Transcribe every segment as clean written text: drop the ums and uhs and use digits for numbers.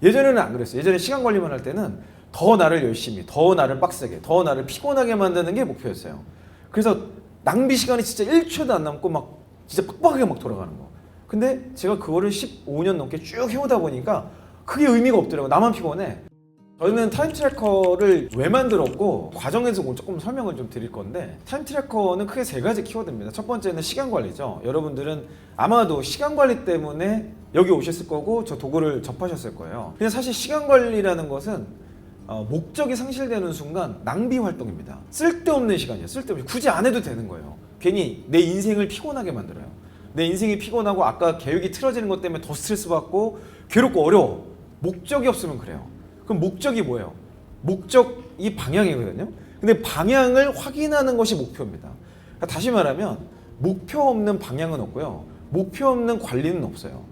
예전에는 안 그랬어요. 예전에 시간 관리만 할 때는 더 나를 열심히, 더 나를 빡세게, 더 나를 피곤하게 만드는 게 목표였어요. 그래서 낭비 시간이 진짜 1초도 안 남고 막 진짜 빡빡하게 막 돌아가는 거. 근데 제가 그거를 15년 넘게 쭉 해오다 보니까 그게 의미가 없더라고요. 나만 피곤해. 저는 타임 트래커를 왜 만들었고 과정에서 조금 설명을 좀 드릴 건데, 타임 트래커는 크게 세 가지 키워드입니다. 첫 번째는 시간 관리죠. 여러분들은 아마도 시간 관리 때문에 여기 오셨을 거고 저 도구를 접하셨을 거예요. 근데 사실 시간 관리라는 것은 목적이 상실되는 순간 낭비 활동입니다. 쓸데없는 시간이에요. 쓸데없이 굳이 안 해도 되는 거예요. 괜히 내 인생을 피곤하게 만들어요. 내 인생이 피곤하고 아까 계획이 틀어지는 것 때문에 더 스트레스 받고 괴롭고 어려워. 목적이 없으면 그래요. 그럼 목적이 뭐예요? 목적이 방향이거든요. 근데 방향을 확인하는 것이 목표입니다. 그러니까 다시 말하면 목표 없는 방향은 없고요. 목표 없는 관리는 없어요.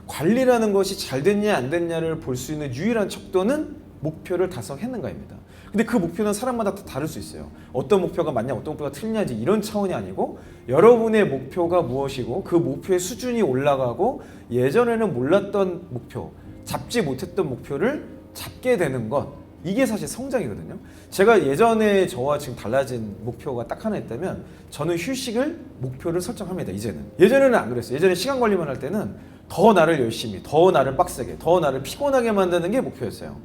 관리라는 것이 잘 됐냐 안 됐냐를 볼 수 있는 유일한 척도는 목표를 달성했는가입니다. 근데 그 목표는 사람마다 다 다를 수 있어요. 어떤 목표가 맞냐 어떤 목표가 틀리냐지 이런 차원이 아니고, 여러분의 목표가 무엇이고 그 목표의 수준이 올라가고 예전에는 몰랐던 목표, 잡지 못했던 목표를 잡게 되는 것, 이게 사실 성장이거든요. 제가 예전에 저와 지금 달라진 목표가 딱 하나 있다면 저는 휴식을 목표를 설정합니다. 이제는. 예전에는 안 그랬어요. 예전에 시간 관리만 할 때는 더 나를 열심히, 더 나를 빡세게, 더 나를 피곤하게 만드는 게 목표였어요.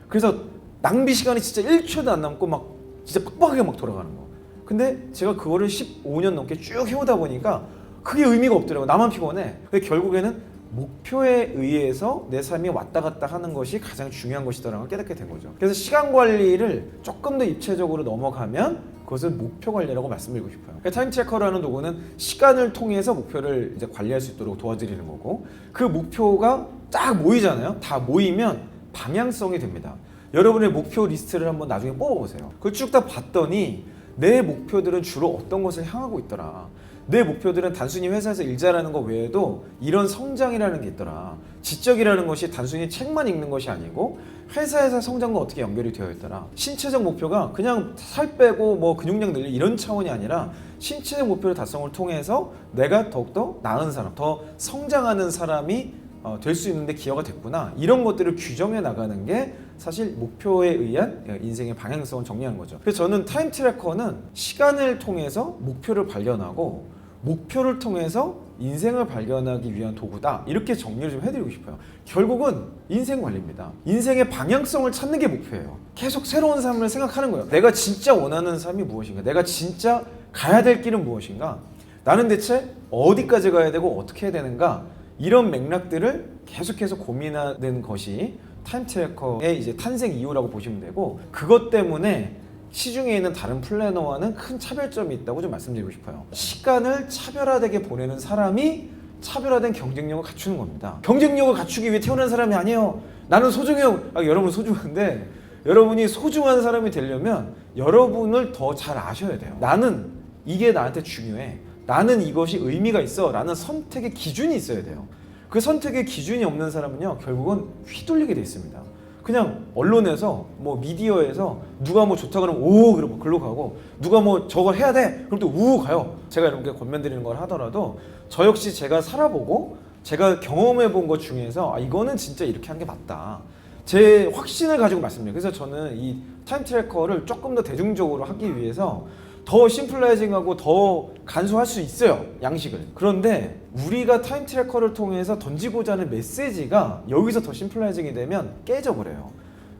그래서 낭비 시간이 진짜 1초도 안 남고 막 진짜 빡빡하게 막 돌아가는 거. 근데 제가 그거를 15년 넘게 쭉 해오다 보니까 그게 의미가 없더라고요. 나만 피곤해. 근데 결국에는 목표에 의해서 내 삶이 왔다 갔다 하는 것이 가장 중요한 것이다라는 걸 깨닫게 된 거죠. 그래서 시간 관리를 조금 더 입체적으로 넘어가면 그것은 목표 관리라고 말씀드리고 싶어요. 타임 트래커라는 도구는 시간을 통해서 목표를 이제 관리할 수 있도록 도와드리는 거고, 그 목표가 딱 모이잖아요. 다 모이면 방향성이 됩니다. 여러분의 목표 리스트를 한번 나중에 뽑아보세요. 그걸 쭉 다 봤더니 내 목표들은 주로 어떤 것을 향하고 있더라. 내 목표들은 단순히 회사에서 일 잘하는 것 외에도 이런 성장이라는 게 있더라. 지적이라는 것이 단순히 책만 읽는 것이 아니고 회사에서 성장과 어떻게 연결이 되어 있더라. 신체적 목표가 그냥 살 빼고 뭐 근육량 늘리 이런 차원이 아니라 신체적 목표를 달성을 통해서 내가 더욱더 나은 사람, 더 성장하는 사람이 될 수 있는데 기여가 됐구나. 이런 것들을 규정해 나가는 게 사실 목표에 의한 인생의 방향성을 정리하는 거죠. 그래서 저는 타임 트래커는 시간을 통해서 목표를 발견하고 목표를 통해서 인생을 발견하기 위한 도구다. 이렇게 정리를 좀 해드리고 싶어요. 결국은 인생 관리입니다. 인생의 방향성을 찾는 게 목표예요. 계속 새로운 삶을 생각하는 거예요. 내가 진짜 원하는 삶이 무엇인가? 내가 진짜 가야 될 길은 무엇인가? 나는 대체 어디까지 가야 되고 어떻게 해야 되는가? 이런 맥락들을 계속해서 고민하는 것이 타임 트래커의 이제 탄생 이유라고 보시면 되고, 그것 때문에 시중에 있는 다른 플래너와는 큰 차별점이 있다고 좀 말씀드리고 싶어요. 시간을 차별화되게 보내는 사람이 차별화된 경쟁력을 갖추는 겁니다. 경쟁력을 갖추기 위해 태어난 사람이 아니에요. 나는 소중해요. 여러분 소중한데, 여러분이 소중한 사람이 되려면 여러분을 더 잘 아셔야 돼요. 나는 이게 나한테 중요해. 나는 이것이 의미가 있어 라는 선택의 기준이 있어야 돼요. 그 선택의 기준이 없는 사람은요, 결국은 휘둘리게 돼 있습니다. 그냥 언론에서 뭐 미디어에서 누가 뭐 좋다 그러면 오 그러고 글로 가고, 누가 뭐 저걸 해야 돼 그럼 또 우 가요. 제가 이렇게 권면드리는 걸 하더라도 저 역시 제가 살아보고 제가 경험해 본 것 중에서 이거는 진짜 이렇게 한 게 맞다, 제 확신을 가지고 말씀드려요. 그래서 저는 이 타임 트래커를 조금 더 대중적으로 하기 위해서 더 심플라이징하고 더 간소할 수 있어요, 양식을. 그런데 우리가 타임 트래커를 통해서 던지고자 하는 메시지가 여기서 더 심플라이징이 되면 깨져버려요.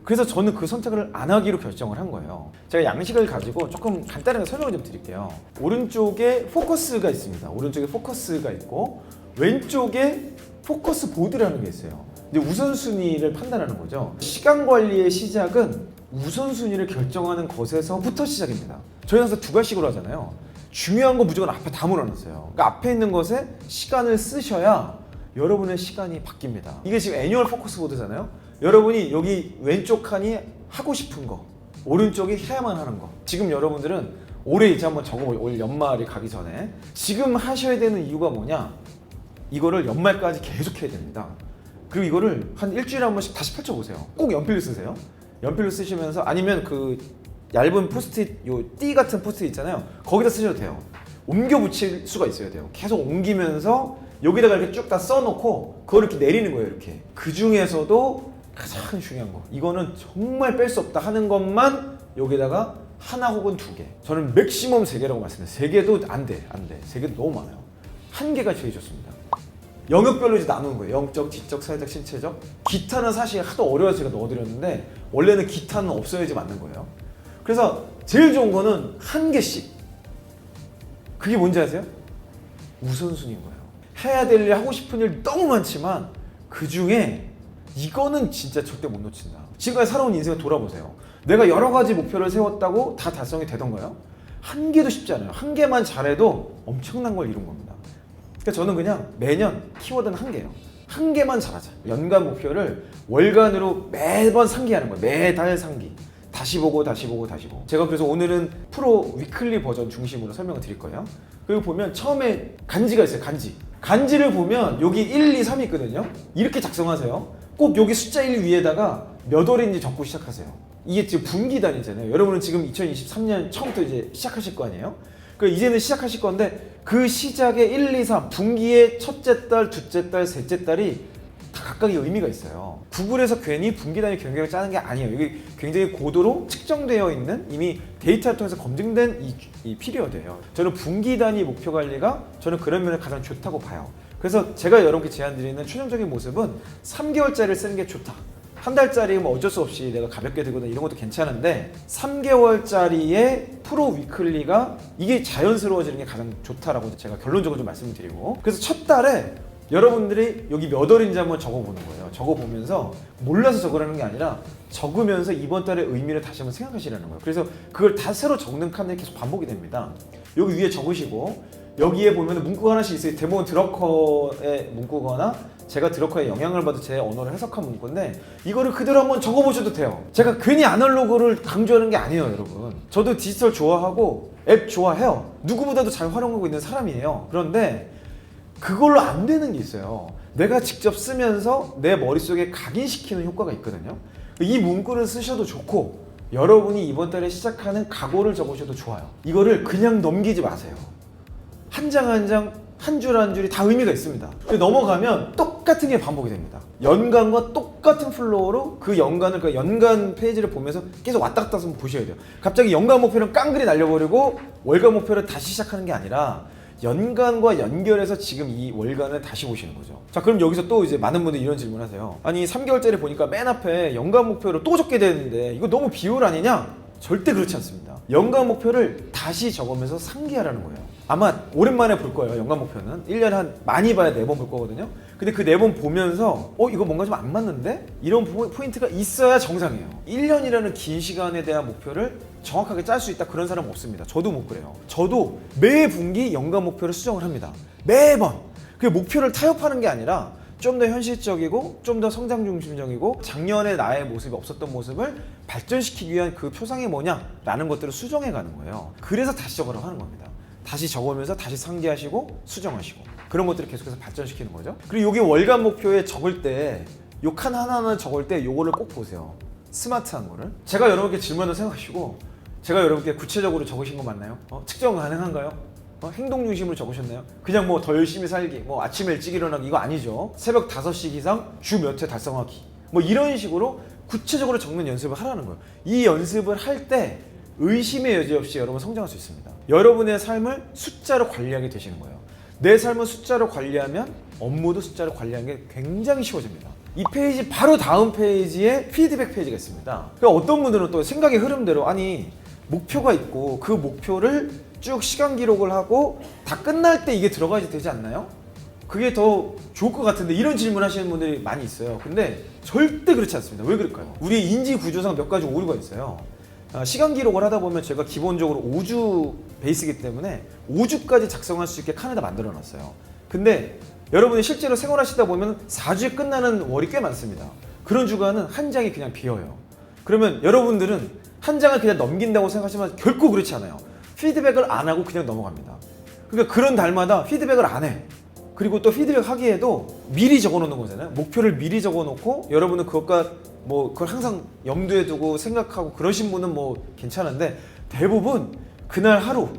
그래서 저는 그 선택을 안 하기로 결정을 한 거예요. 제가 양식을 가지고 조금 간단하게 설명을 좀 드릴게요. 오른쪽에 포커스가 있습니다. 오른쪽에 포커스가 있고 왼쪽에 포커스 보드라는 게 있어요. 근데 우선순위를 판단하는 거죠. 시간 관리의 시작은 우선순위를 결정하는 것에서부터 시작입니다. 저희 항상 두 가지식으로 하잖아요. 중요한 거 무조건 앞에 다 몰아놨어요. 그러니까 앞에 있는 것에 시간을 쓰셔야 여러분의 시간이 바뀝니다. 이게 지금 애뉴얼 포커스 보드잖아요. 여러분이 여기 왼쪽 칸이 하고 싶은 거, 오른쪽이 해야만 하는 거. 지금 여러분들은 올해 이제 한번 적어보세요. 올 연말이 가기 전에 지금 하셔야 되는 이유가 뭐냐? 이거를 연말까지 계속 해야 됩니다. 그리고 이거를 한 일주일에 한 번씩 다시 펼쳐보세요. 꼭 연필로 쓰세요. 연필로 쓰시면서, 아니면 그 얇은 포스트잇, 요 띠 같은 포스트잇 있잖아요. 거기다 쓰셔도 돼요. 옮겨 붙일 수가 있어야 돼요. 계속 옮기면서 여기다가 이렇게 쭉 다 써놓고 그걸 이렇게 내리는 거예요. 이렇게. 그 중에서도 가장 중요한 거, 이거는 정말 뺄 수 없다 하는 것만 여기다가 하나 혹은 두 개. 저는 맥시멈 세 개라고 말씀드려요. 세 개도 안 돼. 세 개도 너무 많아요. 한 개가 제일 좋습니다. 영역별로 이제 나누는 거예요. 영적, 지적, 사회적, 신체적. 기타는 사실 하도 어려워서 제가 넣어드렸는데 원래는 기타는 없어야지 맞는 거예요. 그래서 제일 좋은 거는 한 개씩. 그게 뭔지 아세요? 우선순위인 거예요. 해야 될 일, 하고 싶은 일 너무 많지만 그 중에 이거는 진짜 절대 못 놓친다. 지금까지 살아온 인생을 돌아보세요. 내가 여러 가지 목표를 세웠다고 다 달성이 되던가요? 한 개도 쉽지 않아요. 한 개만 잘해도 엄청난 걸 이룬 겁니다. 그러니까 저는 그냥 매년 키워드는 한 개예요. 한 개만 잘하자. 연간 목표를 월간으로 매번 상기하는 거예요. 매달 상기. 다시 보고. 제가 그래서 오늘은 프로 위클리 버전 중심으로 설명을 드릴 거예요. 그리고 보면 처음에 간지가 있어요. 간지를 보면 여기 1, 2, 3이 있거든요. 이렇게 작성하세요. 꼭 여기 숫자 1 위에다가 몇 월인지 적고 시작하세요. 이게 지금 분기단이잖아요. 여러분은 지금 2023년 처음부터 이제 시작하실 거 아니에요? 그러니까 이제는 시작하실 건데 그 시작의 1, 2, 3 분기의 첫째 달, 둘째 달, 셋째 달이 다 각각의 의미가 있어요. 구글에서 괜히 분기단위 경계를 짜는 게 아니에요. 이게 굉장히 고도로 측정되어 있는 이미 데이터를 통해서 검증된 이 피리어드예요. 저는 분기단위 목표 관리가 저는 그런 면에 가장 좋다고 봐요. 그래서 제가 여러분께 제안드리는 최종적인 모습은 3개월짜리를 쓰는 게 좋다. 한 달짜리 뭐 어쩔 수 없이 내가 가볍게 들거나 이런 것도 괜찮은데 3개월짜리의 프로 위클리가 이게 자연스러워지는 게 가장 좋다라고 제가 결론적으로 좀 말씀을 드리고, 그래서 첫 달에 여러분들이 여기 몇 월인지 한번 적어보는 거예요. 적어보면서 몰라서 적으라는 게 아니라 적으면서 이번 달의 의미를 다시 한번 생각하시라는 거예요. 그래서 그걸 다 새로 적는 칸에 계속 반복이 됩니다. 여기 위에 적으시고 여기에 보면 문구가 하나씩 있어요. 대부분 드러커의 문구거나 제가 드러커의 영향을 받아 제 언어를 해석한 문구인데 이거를 그대로 한번 적어보셔도 돼요. 제가 괜히 아날로그를 강조하는 게 아니에요, 여러분. 저도 디지털 좋아하고 앱 좋아해요. 누구보다도 잘 활용하고 있는 사람이에요. 그런데 그걸로 안 되는 게 있어요. 내가 직접 쓰면서 내 머릿속에 각인시키는 효과가 있거든요. 이 문구를 쓰셔도 좋고 여러분이 이번 달에 시작하는 각오를 적으셔도 좋아요. 이거를 그냥 넘기지 마세요. 한 장 한 장, 한 줄 한 줄이 다 의미가 있습니다. 넘어가면 똑같은 게 반복이 됩니다. 연간과 똑같은 플로우로 그 연간을, 그 연간 페이지를 보면서 계속 왔다 갔다 해서 보셔야 돼요. 갑자기 연간 목표는 깡그리 날려버리고 월간 목표를 다시 시작하는 게 아니라 연간과 연결해서 지금 이 월간을 다시 보시는 거죠. 자, 그럼 여기서 또 이제 많은 분들이 이런 질문 하세요. 아니 3개월짜리 보니까 맨 앞에 연간 목표를 또 적게 되는데 이거 너무 비율 아니냐? 절대 그렇지 않습니다. 연간 목표를 다시 적으면서 상기하라는 거예요. 아마 오랜만에 볼 거예요. 연간 목표는 1년에 한 많이 봐야 4번 볼 거거든요. 근데 그 4번 보면서 이거 뭔가 좀 안 맞는데? 이런 포인트가 있어야 정상이에요. 1년이라는 긴 시간에 대한 목표를 정확하게 짤 수 있다, 그런 사람 없습니다. 저도 못 그래요. 저도 매 분기 연간 목표를 수정을 합니다. 매번. 그 목표를 타협하는 게 아니라 좀 더 현실적이고 좀 더 성장 중심적이고 작년에 나의 모습이 없었던 모습을 발전시키기 위한 그 표상이 뭐냐라는 것들을 수정해 가는 거예요. 그래서 다시 적으라고 하는 겁니다. 다시 적으면서 다시 상기하시고 수정하시고 그런 것들을 계속해서 발전시키는 거죠. 그리고 여기 월간 목표에 적을 때 요 칸 하나하나 적을 때 요거를 꼭 보세요. 스마트한 거를. 제가 여러분께 질문을 생각하시고 제가 여러분께 구체적으로 적으신 거 맞나요? 측정 가능한가요? 행동 중심으로 적으셨나요? 그냥 뭐 더 열심히 살기, 뭐 아침에 일찍 일어나기, 이거 아니죠. 새벽 5시 이상 주 몇 회 달성하기, 뭐 이런 식으로 구체적으로 적는 연습을 하라는 거예요. 이 연습을 할 때 의심의 여지 없이 여러분 성장할 수 있습니다. 여러분의 삶을 숫자로 관리하게 되시는 거예요. 내 삶을 숫자로 관리하면 업무도 숫자로 관리하는 게 굉장히 쉬워집니다. 이 페이지 바로 다음 페이지에 피드백 페이지가 있습니다. 그러니까 어떤 분들은 또 생각의 흐름대로 아니 목표가 있고 그 목표를 쭉 시간 기록을 하고 다 끝날 때 이게 들어가야 되지 않나요? 그게 더 좋을 것 같은데 이런 질문 하시는 분들이 많이 있어요. 근데 절대 그렇지 않습니다. 왜 그럴까요? 우리 인지 구조상 몇 가지 오류가 있어요. 시간 기록을 하다 보면 제가 기본적으로 5주 베이스이기 때문에 5주까지 작성할 수 있게 칸에다 만들어 놨어요. 근데 여러분이 실제로 생활하시다 보면 4주에 끝나는 월이 꽤 많습니다. 그런 주간은 한 장이 그냥 비어요. 그러면 여러분들은 한 장을 그냥 넘긴다고 생각하시면 결코 그렇지 않아요. 피드백을 안 하고 그냥 넘어갑니다. 그러니까 그런 달마다 피드백을 안 해. 그리고 또 피드백 하기에도 미리 적어 놓는 거잖아요. 목표를 미리 적어 놓고 여러분은 그것과 뭐 그걸 항상 염두에 두고 생각하고 그러신 분은 뭐 괜찮은데 대부분 그날 하루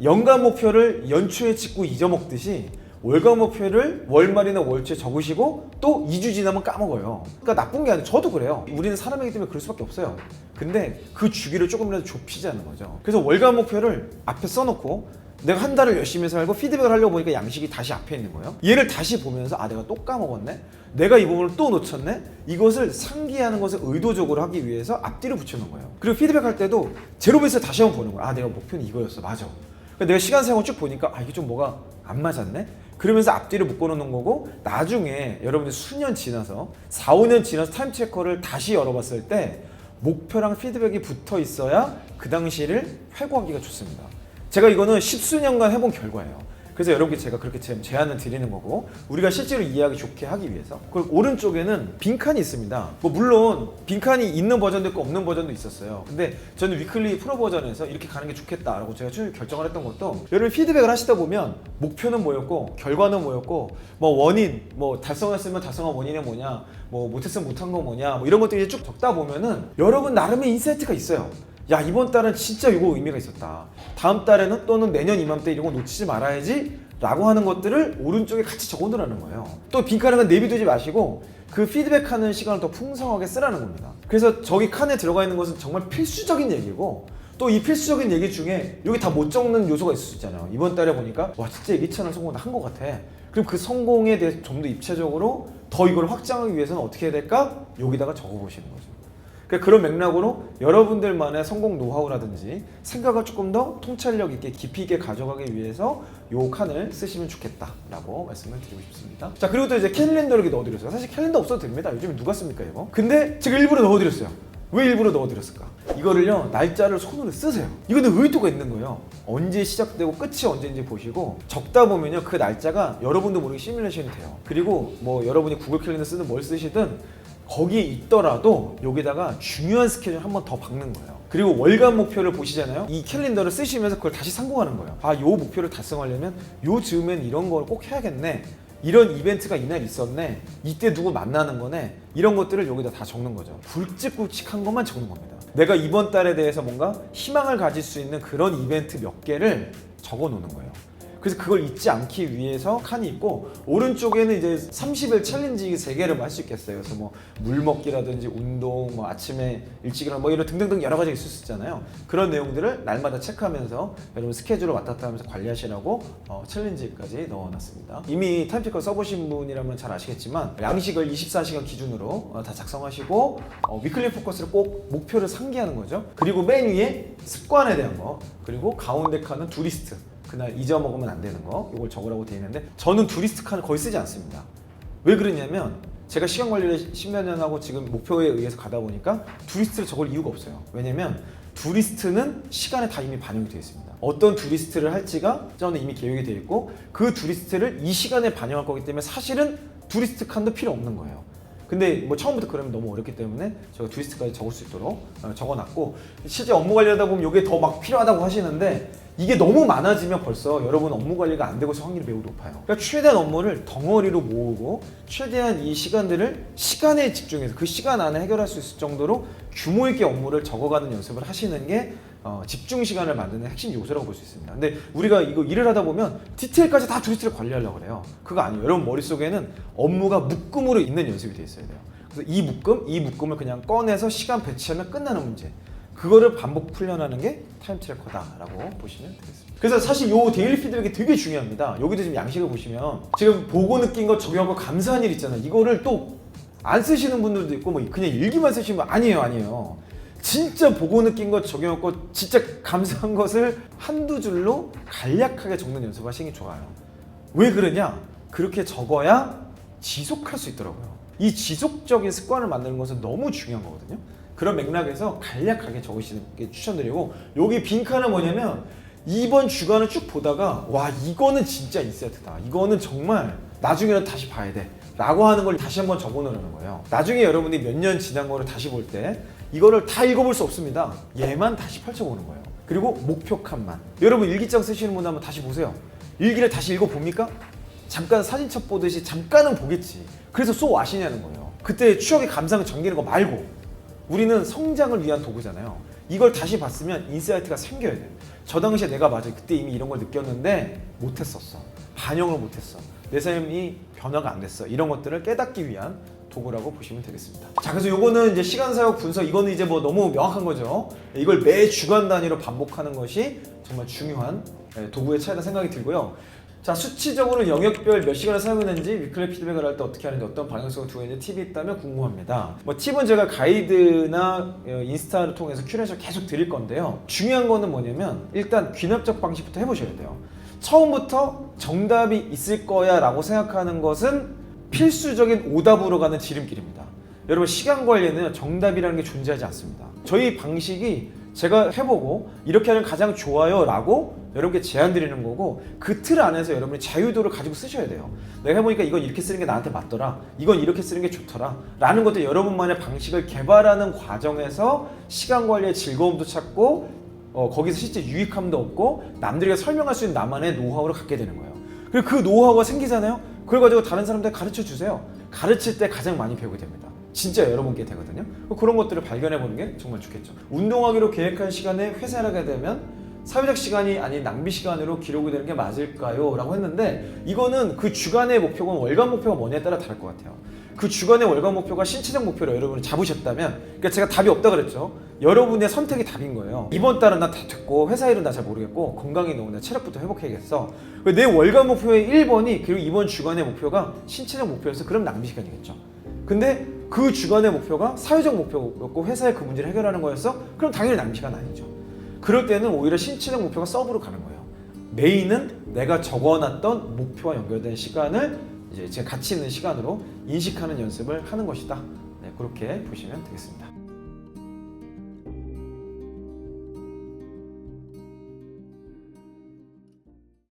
연간 목표를 연초에 찍고 잊어먹듯이 월간 목표를 월말이나 월초에 적으시고 또 2주 지나면 까먹어요. 그러니까 나쁜 게 아니에요. 저도 그래요. 우리는 사람이기 때문에 그럴 수밖에 없어요. 근데 그 주기를 조금이라도 좁히자는 거죠. 그래서 월간 목표를 앞에 써놓고 내가 한 달을 열심히 살고 피드백을 하려고 보니까 양식이 다시 앞에 있는 거예요. 얘를 다시 보면서 아 내가 또 까먹었네? 내가 이 부분을 또 놓쳤네? 이것을 상기하는 것을 의도적으로 하기 위해서 앞뒤를 붙여놓은 거예요. 그리고 피드백할 때도 제로베이스 다시 한번 보는 거야. 아 내가 목표는 이거였어. 맞아. 그러니까 내가 시간 세고 쭉 보니까 아 이게 좀 뭐가 안 맞았네? 그러면서 앞뒤를 묶어놓는 거고 나중에 여러분들 수년 지나서 4, 5년 지나서 타임 트래커를 다시 열어봤을 때 목표랑 피드백이 붙어 있어야 그 당시를 회고하기가 좋습니다. 제가 이거는 십수년간 해본 결과예요. 그래서 여러분께 제가 그렇게 제안을 드리는 거고 우리가 실제로 이해하기 좋게 하기 위해서. 그리고 오른쪽에는 빈칸이 있습니다. 뭐 물론 빈칸이 있는 버전도 있고 없는 버전도 있었어요. 근데 저는 위클리 프로 버전에서 이렇게 가는 게 좋겠다라고 제가 결정을 했던 것도 여러분 피드백을 하시다 보면 목표는 뭐였고 결과는 뭐였고 뭐 원인 뭐 달성했으면 달성한 원인이 뭐냐 뭐 못했으면 못한 거 뭐냐 뭐 이런 것들이 쭉 적다 보면은 여러분 나름의 인사이트가 있어요. 야 이번 달은 진짜 이거 의미가 있었다. 다음 달에는 또는 내년 이맘때 이런 거 놓치지 말아야지 라고 하는 것들을 오른쪽에 같이 적어놓으라는 거예요. 또 빈칸은 내비두지 마시고 그 피드백하는 시간을 더 풍성하게 쓰라는 겁니다. 그래서 저기 칸에 들어가 있는 것은 정말 필수적인 얘기고 또 이 필수적인 얘기 중에 여기 다 못 적는 요소가 있을 수 있잖아요. 이번 달에 보니까 와 진짜 예기치 않은 성공을 한 것 같아. 그럼 그 성공에 대해서 좀 더 입체적으로 더 이걸 확장하기 위해서는 어떻게 해야 될까? 여기다가 적어보시는 거죠. 그러니까 그런 맥락으로 여러분들만의 성공 노하우라든지 생각을 조금 더 통찰력 있게 깊이 있게 가져가기 위해서 요 칸을 쓰시면 좋겠다라고 말씀을 드리고 싶습니다. 자 그리고 또 이제 캘린더를 이렇게 넣어드렸어요. 사실 캘린더 없어도 됩니다. 요즘에 누가 씁니까 이거? 근데 제가 일부러 넣어드렸어요. 왜 일부러 넣어드렸을까? 이거를요 날짜를 손으로 쓰세요. 이거는 의도가 있는 거예요. 언제 시작되고 끝이 언제인지 보시고 적다 보면요 그 날짜가 여러분도 모르게 시뮬레이션이 돼요. 그리고 뭐 여러분이 구글 캘린더 쓰든 뭘 쓰시든 거기에 있더라도 여기다가 중요한 스케줄 한 번 더 박는 거예요. 그리고 월간 목표를 보시잖아요. 이 캘린더를 쓰시면서 그걸 다시 상공하는 거예요. 아, 요 목표를 달성하려면 요 즈음엔 이런 걸 꼭 해야겠네. 이런 이벤트가 이날 있었네. 이때 누구 만나는 거네. 이런 것들을 여기다 다 적는 거죠. 굵직굵직한 것만 적는 겁니다. 내가 이번 달에 대해서 뭔가 희망을 가질 수 있는 그런 이벤트 몇 개를 적어 놓는 거예요. 그래서 그걸 잊지 않기 위해서 칸이 있고 오른쪽에는 이제 30일 챌린지 3개를 할 수 있겠어요. 그래서 뭐 물 먹기라든지 운동, 뭐 아침에 일찍 일어나 뭐 이런 등등등 여러 가지가 있을 수 있잖아요. 그런 내용들을 날마다 체크하면서 여러분 스케줄을 왔다 갔다 하면서 관리하시라고 챌린지까지 넣어놨습니다. 이미 타임트래커 써보신 분이라면 잘 아시겠지만 양식을 24시간 기준으로 다 작성하시고 위클리 포커스를 꼭 목표를 상기하는 거죠. 그리고 맨 위에 습관에 대한 거 그리고 가운데 칸은 두리스트 그날 잊어먹으면 안 되는 거 이걸 적으라고 되어 있는데 저는 두리스트 칸을 거의 쓰지 않습니다. 왜 그러냐면 제가 시간 관리를 10몇 년 하고 지금 목표에 의해서 가다 보니까 두리스트를 적을 이유가 없어요. 왜냐면 두리스트는 시간에 다 이미 반영이 되어 있습니다. 어떤 두리스트를 할지가 저는 이미 계획이 되어 있고 그 두리스트를 이 시간에 반영할 거기 때문에 사실은 두리스트 칸도 필요 없는 거예요. 근데 뭐 처음부터 그러면 너무 어렵기 때문에 제가 두리스트까지 적을 수 있도록 적어놨고 실제 업무 관리하다 보면 이게 더 막 필요하다고 하시는데 이게 너무 많아지면 벌써 여러분 업무 관리가 안 되고 있을 확률이 매우 높아요. 그러니까 최대한 업무를 덩어리로 모으고 최대한 이 시간들을 시간에 집중해서 그 시간 안에 해결할 수 있을 정도로 규모 있게 업무를 적어가는 연습을 하시는 게 집중 시간을 만드는 핵심 요소라고 볼 수 있습니다. 근데 우리가 이거 일을 하다 보면 디테일까지 다 두리스트를 관리하려고 그래요. 그거 아니에요. 여러분 머릿속에는 업무가 묶음으로 있는 연습이 돼 있어야 돼요. 그래서 이 묶음을 그냥 꺼내서 시간 배치하면 끝나는 문제. 그거를 반복 훈련하는 게 타임 트래커다라고 보시면 되겠습니다. 그래서 사실 요 데일리 피드백이 되게 중요합니다. 여기도 지금 양식을 보시면 지금 보고 느낀 거 적용하고 감사한 일 있잖아요. 이거를 또 안 쓰시는 분들도 있고 뭐 그냥 일기만 쓰시면 아니에요. 진짜 보고 느낀 것 적용하고 진짜 감사한 것을 한두 줄로 간략하게 적는 연습을 하시는 게 좋아요. 왜 그러냐? 그렇게 적어야 지속할 수 있더라고요. 이 지속적인 습관을 만드는 것은 너무 중요한 거거든요. 그런 맥락에서 간략하게 적으시는 게 추천드리고 여기 빈칸은 뭐냐면 이번 주간을 쭉 보다가 와 이거는 진짜 인사이트다. 이거는 정말 나중에는 다시 봐야 돼 라고 하는 걸 다시 한번 적어 놓는 거예요. 나중에 여러분이 몇 년 지난 거를 다시 볼 때 이거를 다 읽어볼 수 없습니다. 얘만 다시 펼쳐보는 거예요. 그리고 목표 칸만. 여러분 일기장 쓰시는 분 한번 다시 보세요. 일기를 다시 읽어봅니까? 잠깐 사진첩 보듯이 잠깐은 보겠지. 그래서 쏘 아시냐는 거예요. 그때 추억의 감상을 정리하는 거 말고 우리는 성장을 위한 도구잖아요. 이걸 다시 봤으면 인사이트가 생겨야 돼. 저 당시에 내가 맞아 그때 이미 이런 걸 느꼈는데 못했었어. 반영을 못했어. 내 삶이 변화가 안 됐어. 이런 것들을 깨닫기 위한 도구라고 보시면 되겠습니다. 자, 그래서 요거는 이제 시간 사역 분석, 이거는 이제 뭐 너무 명확한 거죠. 이걸 매 주간 단위로 반복하는 것이 정말 중요한 도구의 차이다 생각이 들고요. 자, 수치적으로 영역별 몇 시간을 사용했는지 위클리 피드백을 할 때 어떻게 하는지 어떤 방향성을 두고 있는지 팁이 있다면 궁금합니다. 뭐 팁은 제가 가이드나 인스타를 통해서 큐레이션 계속 드릴 건데요. 중요한 거는 뭐냐면 일단 귀납적 방식부터 해보셔야 돼요. 처음부터 정답이 있을 거야 라고 생각하는 것은 필수적인 오답으로 가는 지름길입니다. 여러분, 시간 관리에는 정답이라는 게 존재하지 않습니다. 저희 방식이 제가 해보고 이렇게 하면 가장 좋아요 라고 여러분께 제안 드리는 거고, 그 틀 안에서 여러분이 자유도를 가지고 쓰셔야 돼요. 내가 해보니까 이건 이렇게 쓰는 게 나한테 맞더라, 이건 이렇게 쓰는 게 좋더라 라는 것들, 여러분만의 방식을 개발하는 과정에서 시간 관리의 즐거움도 찾고 거기서 실제 유익함도 얻고 남들에게 설명할 수 있는 나만의 노하우를 갖게 되는 거예요. 그리고 그 노하우가 생기잖아요. 그걸 가지고 다른 사람들한테 가르쳐 주세요. 가르칠 때 가장 많이 배우게 됩니다. 진짜 여러분께 되거든요. 그런 것들을 발견해 보는 게 정말 좋겠죠. 운동하기로 계획한 시간에 회사를 하게 되면 사회적 시간이 아닌 낭비 시간으로 기록이 되는 게 맞을까요? 라고 했는데, 이거는 그 주간의 목표가 월간 목표가 뭐냐에 따라 다를 것 같아요. 그 주간의 월간 목표가 신체적 목표로 여러분이 잡으셨다면, 그러니까 제가 답이 없다 그랬죠. 여러분의 선택이 답인 거예요. 이번 달은 나 다 됐고, 회사 일은 나 잘 모르겠고, 건강이 너무 나 체력부터 회복해야겠어. 내 월간 목표의 1번이 그리고 이번 주간의 목표가 신체적 목표여서 그럼 낭비 시간이겠죠. 근데 그 주간의 목표가 사회적 목표였고 회사의 그 문제를 해결하는 거였어? 그럼 당연히 낭비 시간 아니죠. 그럴 때는 오히려 신체적 목표가 서브로 가는 거예요. 메인은 내가 적어놨던 목표와 연결된 시간을 이제 제 가치 있는 시간으로 인식하는 연습을 하는 것이다. 네, 그렇게 보시면 되겠습니다.